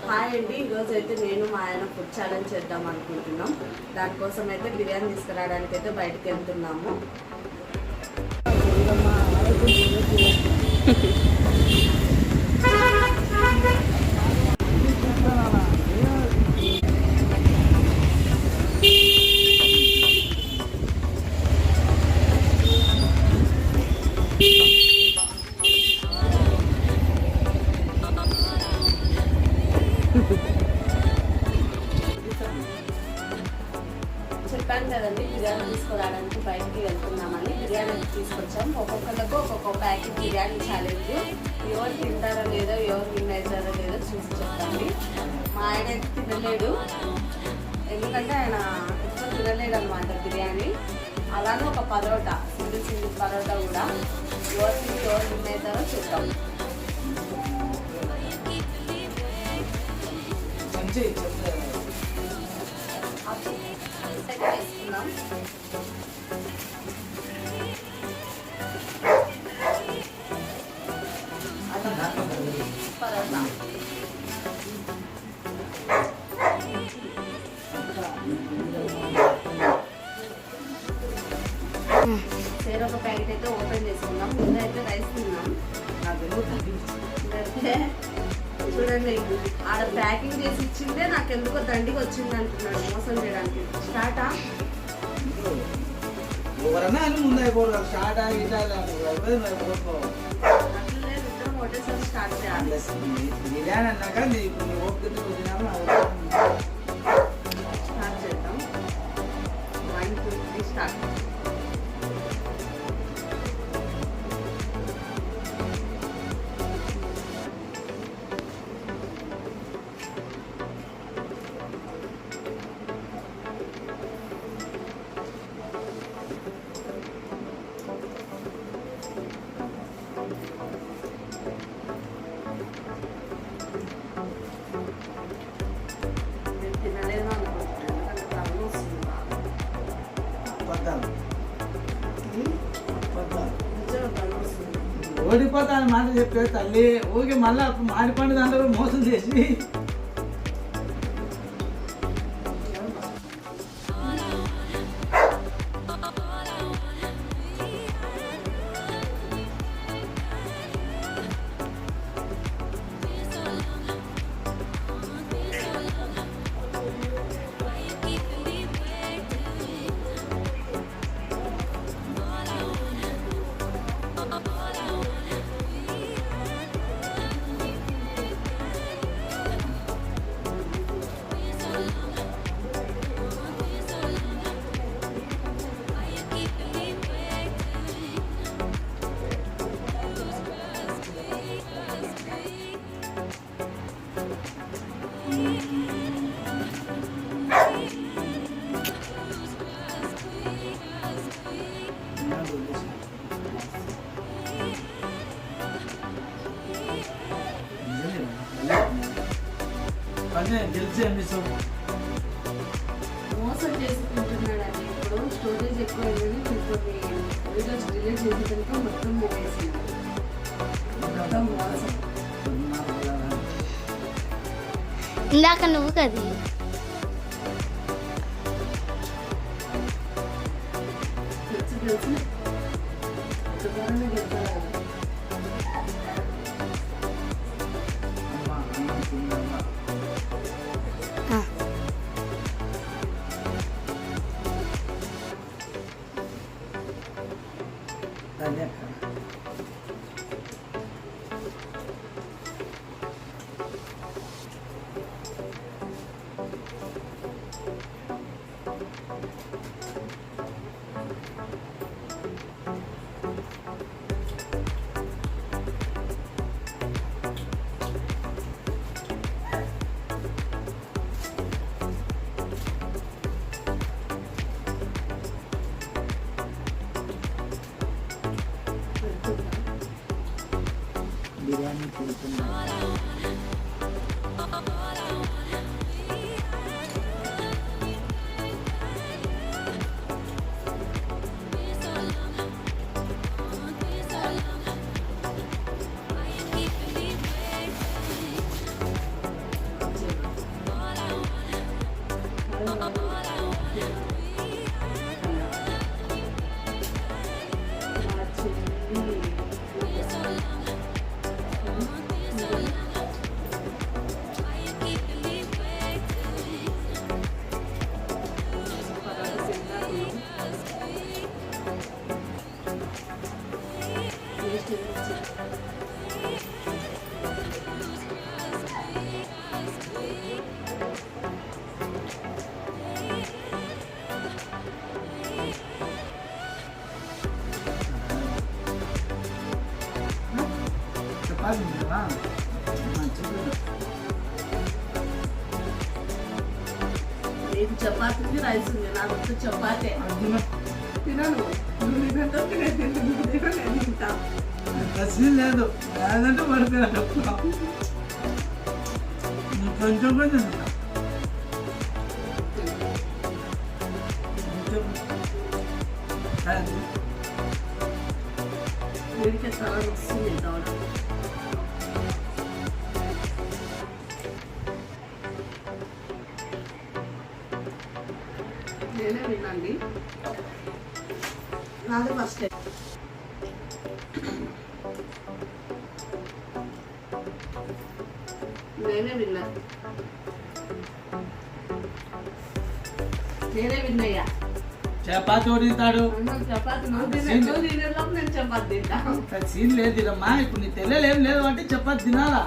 Hi అండి, ఈరోజు అయితే నేను మా ఆయన ఫుడ్ ఛాలెంజ్ చేద్దాం అనుకుంటున్నాం. దానికోసం అయితే బిర్యానీ తీసుకురావడానికి అయితే బయటకు వెళ్తున్నాము. చెప్పాను కదండి, బిర్యానీ తీసుకురావడానికి బయటికి వెళ్తున్నామని. బిర్యానీ తీసుకొచ్చాం. ఒక్కొక్కరికి ఒక్కొక్క ప్యాకెట్ బిర్యానీ ఛాలెంజ్. ఎవరు తింటారో లేదో, ఎవరు విన్ అవుతారో లేదో చూసి చెప్పండి. మా ఆయన అయితే తినలేడు, ఎందుకంటే ఆయన ఎక్కువ తినలేడు అనమాట బిర్యానీ. అలానే ఒక పరోటా, సింగిల్ పరోటా కూడా. ఎవరు విన్ అవుతారో చూద్దాం. వేసుకుందాం. పరోటా వేరొక ప్యాకెట్ అయితే ఓపెన్ చేసుకుందాం. ముందు అయితే రైస్ తిన్నాం. చూడండి, ఆడ ప్యాకింగ్ చేసి ఇచ్చిందే నాకు ఎందుకో దండికి వచ్చింది అంటున్నాడు మోసం చేయడానికి. స్టార్టా ఒకటేసారి స్టార్ట్ చేయాలి. స్టార్ట్ చేద్దాం. 1 2 3 స్టార్ట్. ఓడిపోతా అని మాట చెప్పే తల్లి ఊరికి మళ్ళీ మాడిపండు దాంట్లో మోసం చేసి మోసం చేసుకుంటున్నాడండి. ఇప్పుడు స్టోరేజ్ ఎక్కువ అయిందని కొన్ని వీడియోస్ డిలీట్ చేసి కనుక మొత్తం పోయేసింది. మొత్తం మోసం. ఇందాక నువ్వు కదా తెలిసి గెలుతారు. నీకు చపాతీ ఉంది రైస్ ఉంది నాకు వచ్చి చపాతే తినను నువ్వు తినంటే నేను తింటా కసి లేదు లేదంటే పడిపోయాడు కొంచెం కొంచెం తింటా. కొంచెం. వీడికి తల వస్తుంది దౌడ నేనే వినండి నాది ఫస్ట్ నేనే విన్నా విన్నయ్యా చపాతి తింటాడు చపాతి నువ్వు తినేలోపు నేను చపాతి తింటా సీన్ లేదు ఇదమ్మా ఇప్పుడు నీ తెలియలేం లేదు అంటే చపాతి తినాలా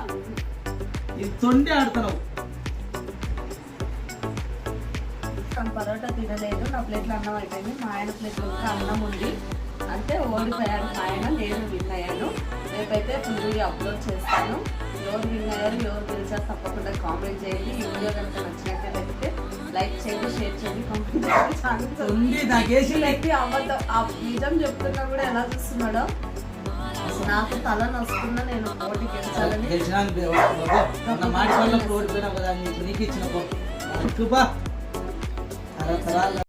ఇది తొండి ఆడుతున్నావు తను పరోటా తినలేదు నా ప్లేట్లో అన్నం అయిపోయింది మా ఆయన ప్లేట్లో ఇంకా అన్నం ఉంది అంటే ఓడిపోయాను మా ఆయన నేను విన్ అయ్యాను రేపైతే ఫుల్ వీడియో అప్లోడ్ చేస్తాను ఎవరు విన్ అయ్యారు ఎవరు గెలిచారు తప్పకుండా కామెంట్ చేయండి ఈ వీడియో కనుక నచ్చినట్లయితే లైక్ చేయండి షేర్ చేయండి కామెంట్ చేయండి ఛానల్ ఉంది నాకేసి వ్యక్తి అబద్ధం నిజం చెప్తున్నా కూడా ఎలా చూస్తున్నాడో నాకు తల నొస్తున్నా నేను ఓటు గెలిచాలని గెలిచిన మాట వల్ల ఓడిపోయినా కదా నీకు ఇచ్చిన తరతరాలు